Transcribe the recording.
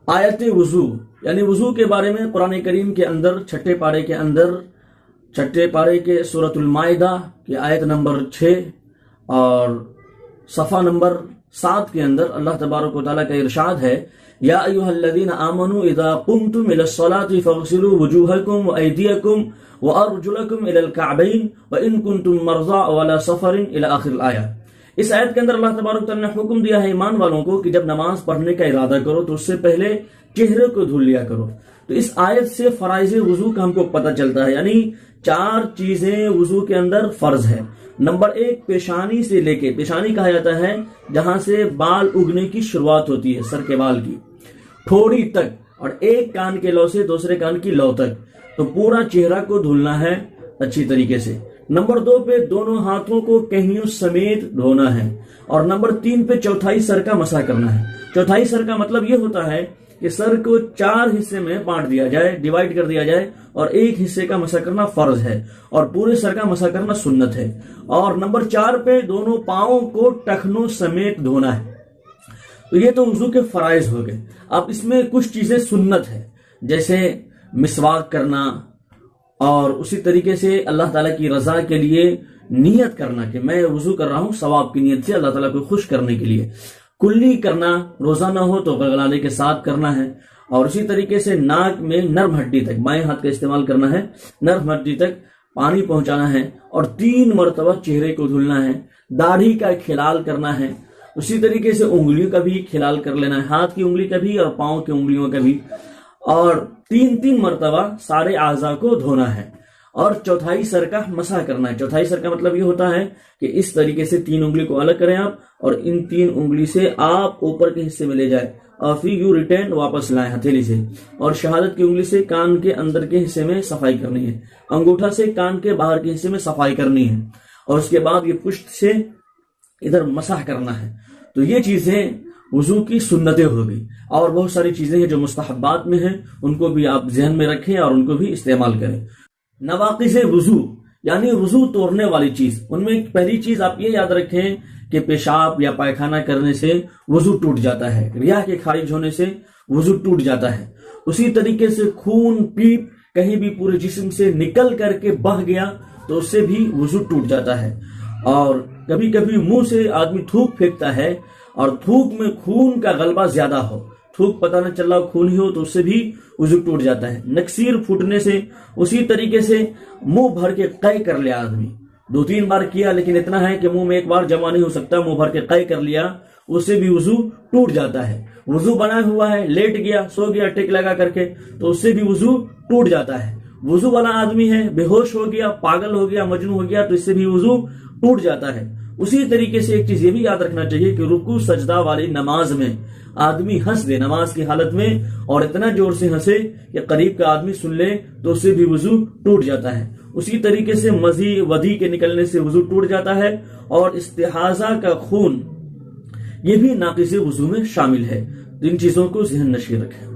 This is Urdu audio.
آیت وضو یعنی وضو کے بارے میں قرآن کریم کے اندر چھٹے پارے کے سورۃ المائدہ کی آیت نمبر 6 اور صفحہ نمبر 7 کے اندر اللہ تبارک و تعالیٰ کا ارشاد ہے، یا ایھا الذین آمنوا اذا قمتم الی الصلاۃ فاغسلوا وجوہکم وایدیکم وارجلکم الی الکعبین وان کنتم مرضی وعلی سفر الی آخر الآیہ۔ اس آیت کے اندر اللہ تبارک و تعالیٰ نے حکم دیا ہے ایمان والوں کو کہ جب نماز پڑھنے کا ارادہ کرو تو اس سے پہلے چہرے کو دھل لیا کرو۔ تو اس آیت سے فرائض وضو کا ہم کو پتہ چلتا ہے، یعنی 4 چیزیں وضو کے اندر فرض ہے۔ نمبر 1، پیشانی سے لے کے، پیشانی کہا جاتا ہے جہاں سے بال اگنے کی شروعات ہوتی ہے، سر کے بال کی، تھوڑی تک، اور ایک کان کے لو سے دوسرے کان کی لو تک، تو پورا چہرہ کو دھلنا ہے اچھی طریقے سے۔ نمبر 2 پہ دونوں ہاتھوں کو کہنیوں سمیت دھونا ہے، اور نمبر 3 پہ چوتھائی سر کا مسح کرنا ہے۔ چوتھائی سر کا مطلب یہ ہوتا ہے کہ سر کو 4 حصے میں بانٹ دیا جائے، ڈیوائیڈ کر دیا جائے، اور ایک حصے کا مسح کرنا فرض ہے اور پورے سر کا مسح کرنا سنت ہے۔ اور نمبر 4 پہ دونوں پاؤں کو ٹخنوں سمیت دھونا ہے۔ تو یہ تو وضو کے فرائض ہو گئے۔ اب اس میں کچھ چیزیں سنت ہے، جیسے مسواک کرنا، اور اسی طریقے سے اللہ تعالیٰ کی رضا کے لیے نیت کرنا کہ میں وضو کر رہا ہوں ثواب کی نیت سے اللہ تعالیٰ کو خوش کرنے کے لیے۔ کلی کرنا، روزہ نہ ہو تو غلغلانے کے ساتھ کرنا ہے، اور اسی طریقے سے ناک میں نرم ہڈی تک، بائیں ہاتھ کا استعمال کرنا ہے، نرم ہڈی تک پانی پہنچانا ہے، اور 3 مرتبہ چہرے کو دھلنا ہے، داڑھی کا کھلال کرنا ہے، اسی طریقے سے انگلیوں کا بھی کھلال کر لینا ہے، ہاتھ کی انگلی کا بھی اور پاؤں کی انگلیوں کا بھی، اور 3 مرتبہ سارے اعضاء کو دھونا ہے، اور چوتھائی سر کا مسح کرنا ہے۔ چوتھائی سر کا مطلب یہ ہوتا ہے کہ اس طریقے سے 3 انگلی کو الگ کریں آپ، اور ان 3 انگلی سے آپ اوپر کے حصے میں لے جائیں، اور پھر یو ریٹرن واپس لائیں ہتھیلی سے، اور شہادت کی انگلی سے کان کے اندر کے حصے میں صفائی کرنی ہے، انگوٹھا سے کان کے باہر کے حصے میں صفائی کرنی ہے، اور اس کے بعد یہ پشت سے ادھر مسح کرنا ہے۔ تو یہ چیزیں وضو کی سنتیں ہوگی، اور بہت ساری چیزیں ہیں جو مستحبات میں ہیں، ان کو بھی آپ ذہن میں رکھیں اور ان کو بھی استعمال کریں۔ نواقض وضو یعنی وضو توڑنے والی چیز، ان میں پہلی چیز آپ یہ یاد رکھیں کہ پیشاب یا پائخانہ کرنے سے وضو ٹوٹ جاتا ہے، ریاح کے خارج ہونے سے وضو ٹوٹ جاتا ہے، اسی طریقے سے خون پیپ کہیں بھی پورے جسم سے نکل کر کے بہہ گیا تو اس سے بھی وضو ٹوٹ جاتا ہے، اور کبھی کبھی منہ سے آدمی تھوک پھینکتا ہے اور تھوک میں خون کا غلبہ زیادہ ہو، تھوک پتہ نہ چل رہا خون ہی ہو تو اس سے بھی وضو ٹوٹ جاتا ہے، نکسیر پھوٹنے سے، اسی طریقے سے منہ بھر کے قے کر لیا آدمی، 2-3 بار کیا لیکن اتنا ہے کہ منہ میں ایک بار جمع نہیں ہو سکتا، منہ بھر کے قے کر لیا، اس سے بھی وضو ٹوٹ جاتا ہے۔ وضو بنا ہوا ہے، لیٹ گیا، سو گیا ٹک لگا کر کے، تو اس سے بھی وضو ٹوٹ جاتا ہے۔ وضو والا آدمی ہے، بے ہوش ہو گیا، پاگل ہو گیا، مجنون ہو گیا، تو اس سے بھی وضو ٹوٹ جاتا ہے۔ اسی طریقے سے ایک چیز یہ بھی یاد رکھنا چاہیے کہ رکوع سجدہ والی نماز میں آدمی ہنس دے نماز کی حالت میں، اور اتنا زور سے ہنسے کہ قریب کا آدمی سن لے تو اس سے بھی وضو ٹوٹ جاتا ہے۔ اسی طریقے سے مزی ودی کے نکلنے سے وضو ٹوٹ جاتا ہے، اور استحاضہ کا خون یہ بھی ناقض وضو میں شامل ہے۔ ان چیزوں کو ذہن نشین رکھیں۔